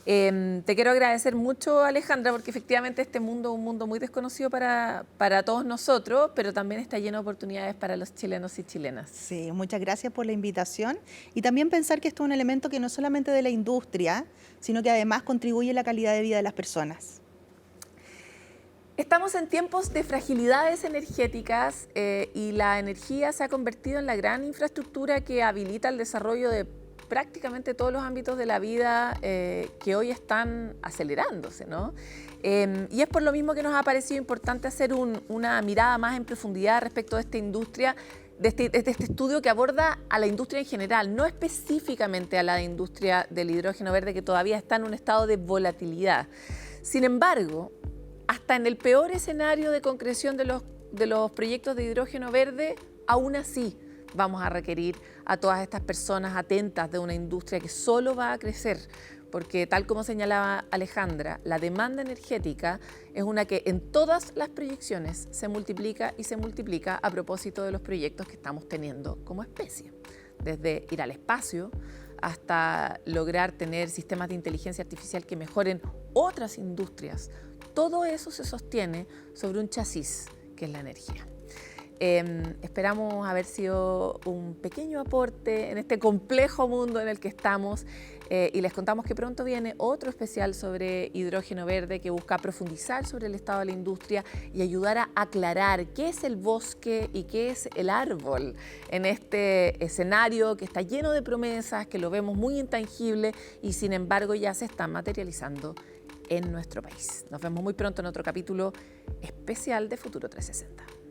Speaker 12: Te quiero agradecer mucho, Alejandra, porque efectivamente este mundo es un mundo muy desconocido para todos nosotros, pero también está lleno de oportunidades para los chilenos y chilenas.
Speaker 13: Sí, muchas gracias por la invitación y también pensar que esto es un elemento que no es solamente de la industria, sino que además contribuye a la calidad de vida de las personas.
Speaker 12: Estamos en tiempos de fragilidades energéticas y la energía se ha convertido en la gran infraestructura que habilita el desarrollo de prácticamente todos los ámbitos de la vida que hoy están acelerándose, ¿no? Y es por lo mismo que nos ha parecido importante hacer una mirada más en profundidad respecto de esta industria, de este estudio que aborda a la industria en general, no específicamente a la industria del hidrógeno verde que todavía está en un estado de volatilidad. Sin embargo, hasta en el peor escenario de concreción de los proyectos de hidrógeno verde, aún así vamos a requerir a todas estas personas atentas de una industria que solo va a crecer, porque tal como señalaba Alejandra, la demanda energética es una que en todas las proyecciones se multiplica y se multiplica a propósito de los proyectos que estamos teniendo como especie, desde ir al espacio hasta lograr tener sistemas de inteligencia artificial que mejoren otras industrias. Todo eso se sostiene sobre un chasis que es la energía. Esperamos haber sido un pequeño aporte en este complejo mundo en el que estamos y les contamos que pronto viene otro especial sobre hidrógeno verde que busca profundizar sobre el estado de la industria y ayudar a aclarar qué es el bosque y qué es el árbol en este escenario que está lleno de promesas, que lo vemos muy intangible y sin embargo ya se está materializando en nuestro país. Nos vemos muy pronto en otro capítulo especial de Futuro 360.